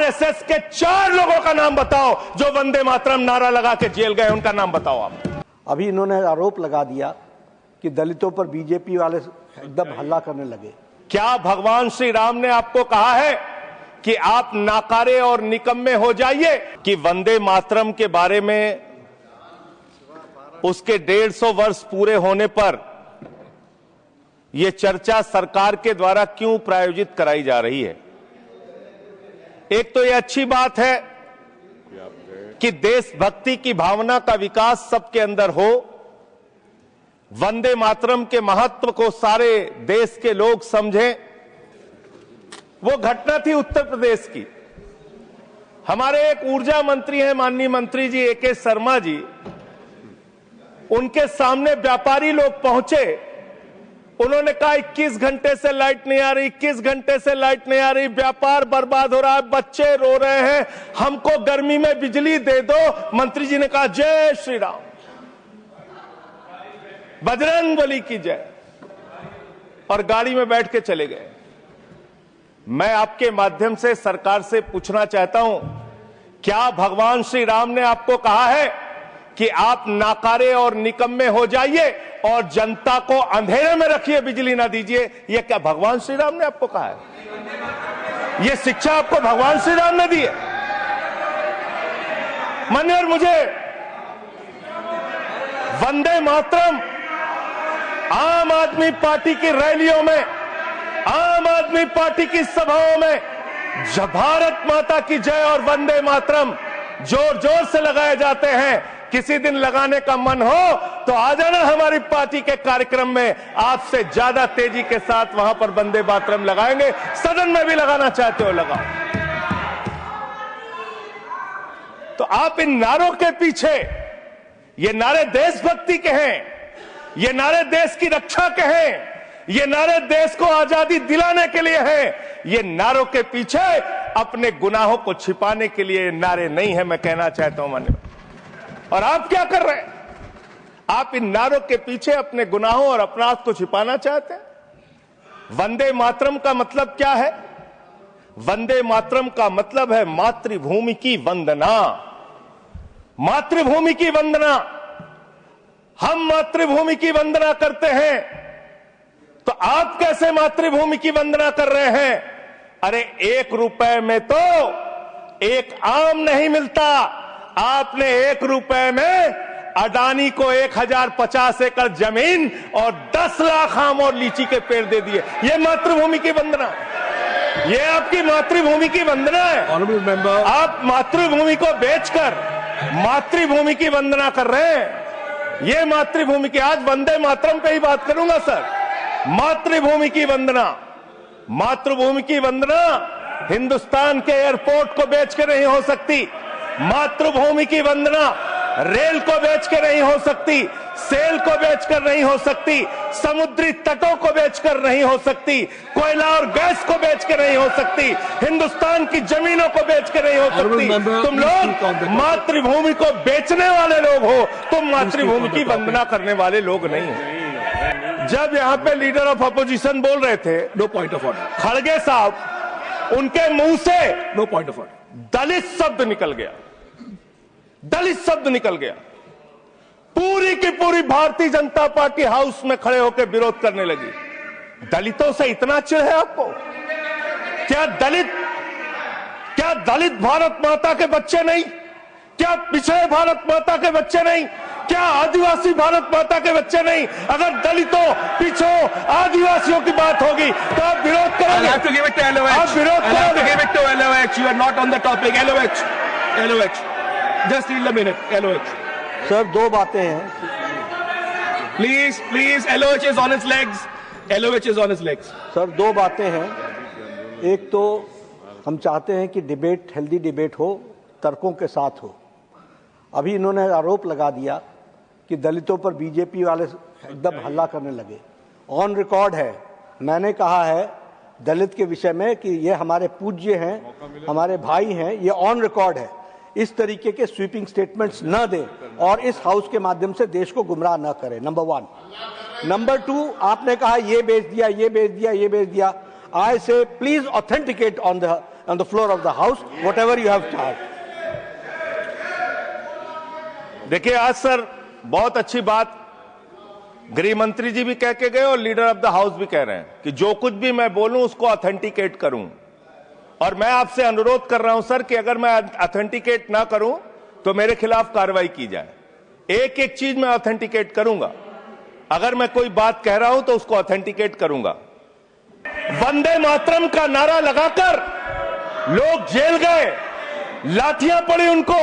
RSS के 4 लोगों का नाम बताओ जो वंदे मातरम नारा लगा के जेल गए, उनका नाम बताओ आप। अभी इन्होंने आरोप लगा दिया कि दलितों पर बीजेपी वाले एकदम हल्ला करने लगे। क्या भगवान श्री राम ने आपको कहा है कि आप नाकारे और निकम्मे हो जाइए? कि वंदे मातरम के बारे में उसके 150 वर्ष पूरे होने पर यह चर्चा सरकार के द्वारा क्यों प्रायोजित कराई जा रही है? एक तो यह अच्छी बात है कि देशभक्ति की भावना का विकास सबके अंदर हो, वंदे मातरम के महत्व को सारे देश के लोग समझें। वो घटना थी उत्तर प्रदेश की। हमारे एक ऊर्जा मंत्री हैं, माननीय मंत्री जी AK शर्मा जी, उनके सामने व्यापारी लोग पहुंचे। उन्होंने कहा 21 घंटे से लाइट नहीं आ रही, 21 घंटे से लाइट नहीं आ रही, व्यापार बर्बाद हो रहा है, बच्चे रो रहे हैं, हमको गर्मी में बिजली दे दो। मंत्री जी ने कहा जय श्री राम, बजरंग बली की जय, और गाड़ी में बैठ के चले गए। मैं आपके माध्यम से सरकार से पूछना चाहता हूं, क्या भगवान श्री राम ने आपको कहा है कि आप नाकारे और निकम्मे हो जाइए और जनता को अंधेरे में रखिए, बिजली ना दीजिए? यह क्या भगवान श्री राम ने आपको कहा है? यह शिक्षा आपको भगवान श्री राम ने दी है? मान्यवर, मुझे वंदे मातरम आम आदमी पार्टी की रैलियों में, आम आदमी पार्टी की सभाओं में जब भारत माता की जय और वंदे मातरम जोर जोर से लगाए जाते हैं। किसी दिन लगाने का मन हो तो आ जाना हमारी पार्टी के कार्यक्रम में, आपसे ज्यादा तेजी के साथ वहां पर वंदे मातरम लगाएंगे। सदन में भी लगाना चाहते हो लगाओ। तो आप इन नारों के पीछे, ये नारे देशभक्ति के हैं, ये नारे देश की रक्षा के हैं, ये नारे देश को आजादी दिलाने के लिए हैं। ये नारों के पीछे अपने गुनाहों को छिपाने के लिए नारे नहीं है, मैं कहना चाहता हूं माननीय। और आप क्या कर रहे हैं? आप इन नारों के पीछे अपने गुनाहों और अपराध को छिपाना चाहते हैं। वंदे मातरम का मतलब क्या है? वंदे मातरम का मतलब है मातृभूमि की वंदना। मातृभूमि की वंदना। हम मातृभूमि की वंदना करते हैं, तो आप कैसे मातृभूमि की वंदना कर रहे हैं? अरे 1 रुपए में तो एक आम नहीं मिलता। आपने 1 रुपए में अडानी को 1050 एकड़ जमीन और 10 लाख आम और लीची के पेड़ दे दिए। ये मातृभूमि की वंदना, ये आपकी मातृभूमि की वंदना है। ऑनरेबल मेंबर, आप मातृभूमि को बेचकर मातृभूमि की वंदना कर रहे हैं। ये मातृभूमि की, आज वंदे मातरम पे ही बात करूंगा सर। मातृभूमि की वंदना, मातृभूमि की वंदना हिंदुस्तान के एयरपोर्ट को बेच के नहीं हो सकती। मातृभूमि की वंदना रेल को बेच के नहीं हो सकती, सेल को बेचकर नहीं हो सकती, समुद्री तटों को बेचकर नहीं हो सकती, कोयला और गैस को बेच के नहीं हो सकती, हिंदुस्तान की जमीनों को बेच के नहीं हो सकती। तुम लोग मातृभूमि को बेचने वाले लोग हो, तुम मातृभूमि की वंदना करने वाले लोग नहीं हो। जब यहां पे लीडर ऑफ अपोजिशन बोल रहे थे, नो पॉइंट ऑफ ऑर्डर, खड़गे साहब, उनके मुंह से नो पॉइंट ऑफ ऑर्डर, दलित शब्द निकल गया। दलित शब्द निकल गया। पूरी की पूरी भारतीय जनता पार्टी हाउस में खड़े होकर विरोध करने लगी। दलितों से इतना चिढ़ है आपको? क्या दलित भारत माता के बच्चे नहीं? क्या पिछड़े भारत माता के बच्चे नहीं? क्या आदिवासी भारत माता के बच्चे नहीं? अगर दलितों, पिछड़ों, आदिवासियों की बात होगी तो आप विरोध करोगे? आप विरोध करोगे? You are not on the topic. LOH. Just need a minute. LOH. Sir 2 बातें हैं। Please. LOH is on its legs. LOH is on its legs. Sir 2 बातें हैं। एक तो हम चाहते हैं कि डिबेट, हेल्दी डिबेट हो, तर्कों के साथ हो। अभी इन्होंने आरोप लगा दिया कि दलितों पर बीजेपी वाले एकदम हल्ला करने लगे। ऑन रिकॉर्ड है, मैंने कहा है दलित के विषय में कि ये हमारे पूज्य हैं, हमारे भाई हैं। ये ऑन रिकॉर्ड है। इस तरीके के स्वीपिंग स्टेटमेंट्स न दें और इस हाउस के माध्यम से देश को गुमराह न करें, नंबर 1। नंबर 2, आपने कहा ये बेच दिया, ये बेच दिया, ये बेच दिया। I say please authenticate on the on the floor of the House, whatever you have charged. देखिए आज सर बहुत अच्छी बात गृह मंत्री जी भी कह के गए और लीडर ऑफ द हाउस भी कह रहे हैं कि जो कुछ भी मैं बोलूं उसको ऑथेंटिकेट करूं। और मैं आपसे अनुरोध कर रहा हूं सर कि अगर मैं ऑथेंटिकेट ना करूं तो मेरे खिलाफ कार्रवाई की जाए। एक एक चीज मैं ऑथेंटिकेट करूंगा। अगर मैं कोई बात कह रहा हूं तो उसको ऑथेंटिकेट करूंगा। वंदे मातरम का नारा लगाकर लोग जेल गए, लाठियां पड़ी उनको।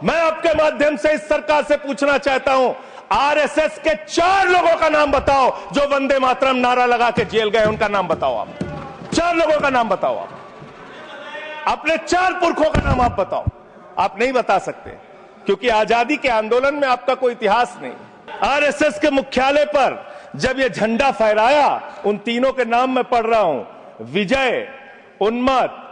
मैं आपके माध्यम से इस सरकार से पूछना चाहता हूं, आरएसएस के 4 लोगों का नाम बताओ जो वंदे मातरम नारा लगा के जेल गए, उनका नाम बताओ आप। 4 लोगों का नाम बताओ आप, अपने 4 पुरखों का नाम आप बताओ। आप नहीं बता सकते क्योंकि आजादी के आंदोलन में आपका कोई इतिहास नहीं। आरएसएस के मुख्यालय पर जब ये झंडा फहराया, उन तीनों के नाम मैं पढ़ रहा हूं, विजय, उन्मत्त,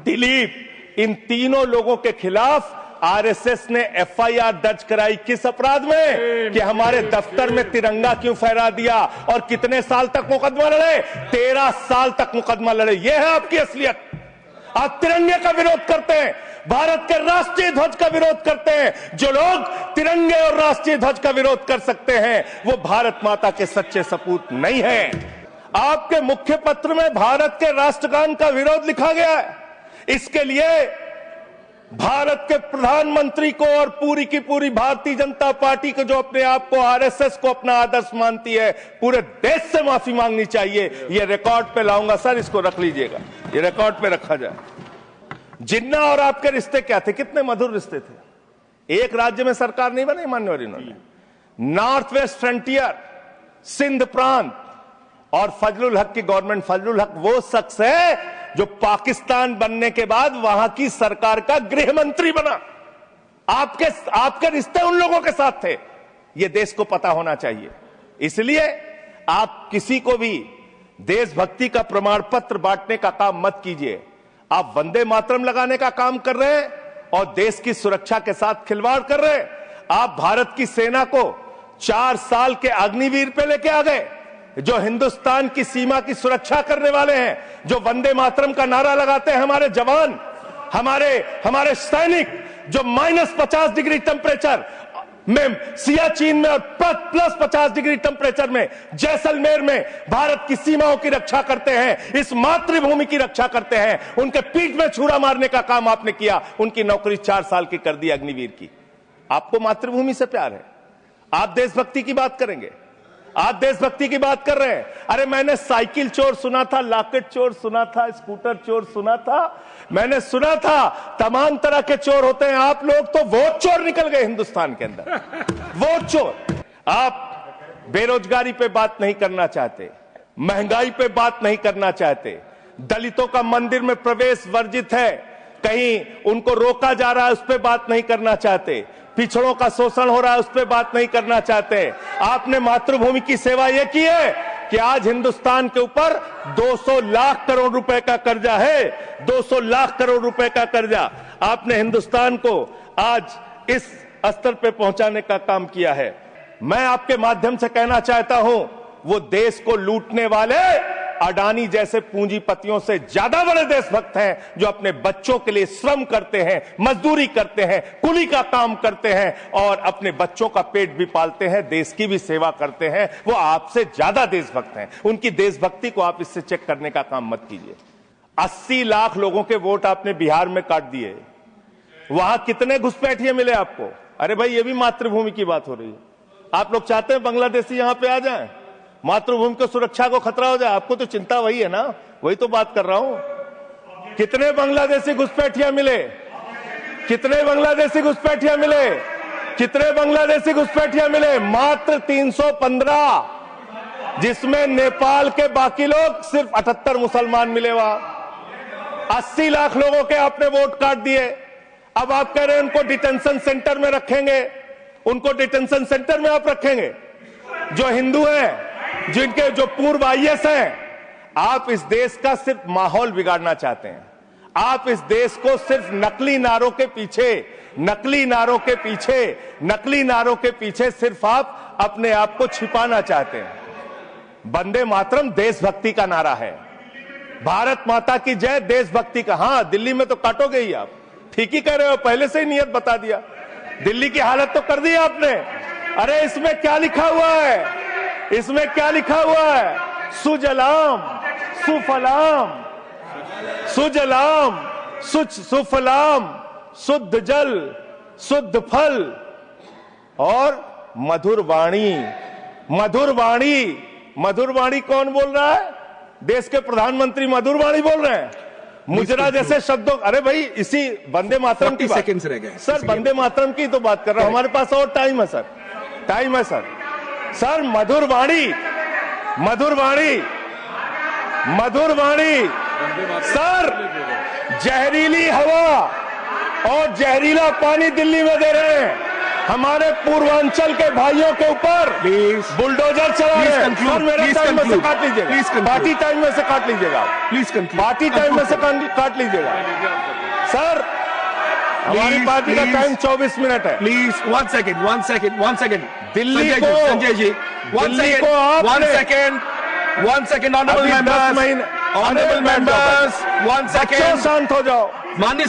दिलीप, इन तीनों लोगों के खिलाफ आरएसएस ने एफआईआर दर्ज कराई। किस अपराध में? कि हमारे दफ्तर में तिरंगा क्यों फहरा दिया। और कितने साल तक मुकदमा लड़े? 13 साल तक मुकदमा लड़े। यह है आपकी असलियत। आप तिरंगे का विरोध करते हैं, भारत के राष्ट्रीय ध्वज का विरोध करते हैं। जो लोग तिरंगे और राष्ट्रीय ध्वज का विरोध कर सकते हैं वो भारत माता के सच्चे सपूत नहीं है। आपके मुख्य पत्र में भारत के राष्ट्रगान का विरोध लिखा गया है। इसके लिए भारत के प्रधानमंत्री को और पूरी की पूरी भारतीय जनता पार्टी को, जो अपने आप को आरएसएस को अपना आदर्श मानती है, पूरे देश से माफी मांगनी चाहिए। ये रिकॉर्ड पे लाऊंगा सर, इसको रख लीजिएगा, ये रिकॉर्ड पे रखा जाए। जिन्ना और आपके रिश्ते क्या थे? कितने मधुर रिश्ते थे। एक राज्य में सरकार नहीं बनाई माननीय इन्होंने। नॉर्थ वेस्ट फ्रंटियर, सिंध प्रांत और फजलुल हक की गवर्नमेंट। फजलुल हक वो शख्स है जो पाकिस्तान बनने के बाद वहां की सरकार का गृह मंत्री बना। आपके रिश्ते उन लोगों के साथ थे, यह देश को पता होना चाहिए। इसलिए आप किसी को भी देशभक्ति का प्रमाण पत्र बांटने का काम मत कीजिए। आप वंदे मातरम लगाने का काम कर रहे हैं और देश की सुरक्षा के साथ खिलवाड़ कर रहे हैं। आप भारत की सेना को 4 साल के अग्निवीर पे लेके आ गए, जो हिंदुस्तान की सीमा की सुरक्षा करने वाले हैं, जो वंदे मातरम का नारा लगाते हैं हमारे जवान, हमारे सैनिक, जो -50 डिग्री टेम्परेचर में सियाचिन में और +50 डिग्री टेम्परेचर में जैसलमेर में भारत की सीमाओं की रक्षा करते हैं, इस मातृभूमि की रक्षा करते हैं। उनके पीठ में छुरा मारने का काम आपने किया। उनकी नौकरी 4 साल की कर दी अग्निवीर की। आपको मातृभूमि से प्यार है, आप देशभक्ति की बात करेंगे। आप देशभक्ति की बात कर रहे हैं। अरे मैंने साइकिल चोर सुना था, लॉकेट चोर सुना था, स्कूटर चोर सुना था, मैंने सुना था तमाम तरह के चोर होते हैं। आप लोग तो वोट चोर निकल गए हिंदुस्तान के अंदर, वोट चोर। आप बेरोजगारी पे बात नहीं करना चाहते, महंगाई पे बात नहीं करना चाहते, दलितों का मंदिर में प्रवेश वर्जित है, कहीं उनको रोका जा रहा है, उस पर बात नहीं करना चाहते, पिछड़ों का शोषण हो रहा है, उस पर बात नहीं करना चाहते। आपने मातृभूमि की सेवा यह की है कि आज हिंदुस्तान के ऊपर 200 लाख करोड़ रुपए का कर्जा है। 200 लाख करोड़ रुपए का कर्जा आपने हिंदुस्तान को आज इस स्तर पे पहुंचाने का काम किया है। मैं आपके माध्यम से कहना चाहता हूं, वो देश को लूटने वाले अडानी जैसे पूंजीपतियों से ज्यादा बड़े देशभक्त हैं, जो अपने बच्चों के लिए श्रम करते हैं, मजदूरी करते हैं, कुली का काम करते हैं और अपने बच्चों का पेट भी पालते हैं, देश की भी सेवा करते हैं। वो आपसे ज्यादा देशभक्त हैं। उनकी देशभक्ति को आप इससे चेक करने का काम मत कीजिए। 80 लाख लोगों के वोट आपने बिहार में काट दिए। वहां कितने घुसपैठिए मिले आपको? अरे भाई, ये भी मातृभूमि की बात हो रही है। आप लोग चाहते हैं बांग्लादेशी यहां पे आ जाएं, मातृभूमि को सुरक्षा को खतरा हो जाए? आपको तो चिंता वही है ना, वही तो बात कर रहा हूं। कितने बांग्लादेशी घुसपैठिया मिले? कितने बांग्लादेशी घुसपैठिया मिले? कितने बांग्लादेशी घुसपैठिया मिले? मात्र 315, जिसमें नेपाल के बाकी लोग सिर्फ 78 मुसलमान मिले। वहां 80 लाख लोगों के आपने वोट काट दिए। अब आप कह रहे हैं उनको डिटेंशन सेंटर में रखेंगे। उनको डिटेंशन सेंटर में आप रखेंगे जो हिंदू हैं, जिनके जो पूर्व आईएएस हैं। आप इस देश का सिर्फ माहौल बिगाड़ना चाहते हैं। आप इस देश को सिर्फ नकली नारों के पीछे सिर्फ आप अपने आप को छिपाना चाहते हैं। वंदे मातरम देशभक्ति का नारा है। भारत माता की जय, देशभक्ति का। हाँ, दिल्ली में तो काटोगे ही आप, ठीक ही कह रहे हो, पहले से ही नियत बता दिया। दिल्ली की हालत तो कर दी आपने। अरे इसमें क्या लिखा हुआ है, इसमें क्या लिखा हुआ है? सुजलाम सुफलाम, सुजलाम सुफलाम, शुद्ध जल शुद्ध फल और मधुर वाणी। मधुर वाणी, मधुर वाणी कौन बोल रहा है? देश के प्रधानमंत्री मधुर वाणी बोल रहे हैं। मुजरा जैसे शब्दों, अरे भाई इसी वंदे मातरम की सेकंड्स रह गए सर, वंदे मातरम की तो बात कर रहा हूं, हमारे पास और टाइम है सर, टाइम है सर। सर मधुर वाणी, मधुर वाणी, मधुर वाणी। सर जहरीली हवा और जहरीला पानी दिल्ली में दे रहे हैं, हमारे पूर्वांचल के भाइयों के ऊपर बुलडोजर चला रहे हैं। सर मेरे टाइम में से काट लीजिएगा, पार्टी टाइम में से काट लीजिएगा, प्लीज पार्टी टाइम में से काट लीजिएगा। सर हमारी पार्टी का टाइम 24 मिनट है। प्लीज वन सेकेंड दिल्ली को, संजय जी दिल्ली को आप one second honourable members, one second, शांत हो जाओ। माननीय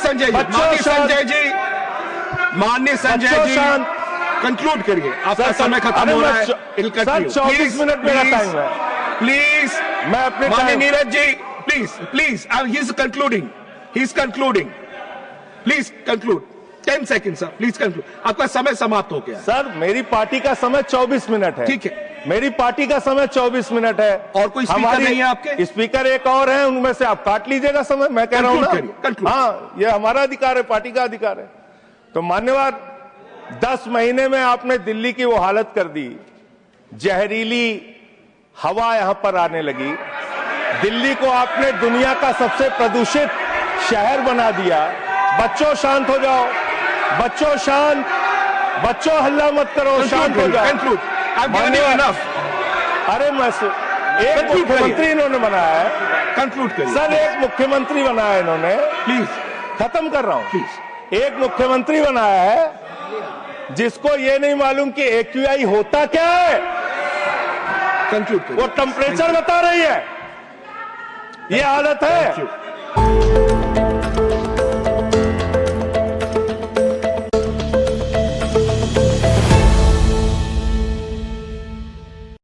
संजय जी, कंक्लूड करिए, आपका समय खत्म हो रहा है। सर 24 मिनट मेरा टाइम है, प्लीज। मैं अपने माननीय Neeraj ji, please he is concluding, please conclude. 10 second sir, please conclude, आपका समय समाप्त हो गया। सर मेरी पार्टी का समय 24 मिनट है, ठीक है, मेरी पार्टी का समय 24 मिनट है। और कोई स्पीकर नहीं है आपके? स्पीकर एक और है, उनमें से आप काट लीजिएगा समय, मैं कह रहा हूं ना। हाँ, ये हमारा अधिकार है, पार्टी का अधिकार है। तो मान्यवर, 10 महीने में आपने दिल्ली की वो हालत कर दी, जहरीली हवा यहां पर आने लगी, दिल्ली को आपने दुनिया का सबसे प्रदूषित शहर बना दिया। बच्चों शांत हो जाओ, बच्चों शांत, बच्चों हल्ला मत करो, शांत हो जाओ। अरे मैं एक मुख्यमंत्री इन्होंने बनाया है, कंक्लूड करिए सर, एक मुख्यमंत्री बनाया इन्होंने, प्लीज, खत्म कर रहा हूं प्लीज। एक मुख्यमंत्री बनाया है जिसको ये नहीं मालूम कि AQI होता क्या है, कंक्लूड करिए। वो टेम्परेचर बता रही है, ये हालत है।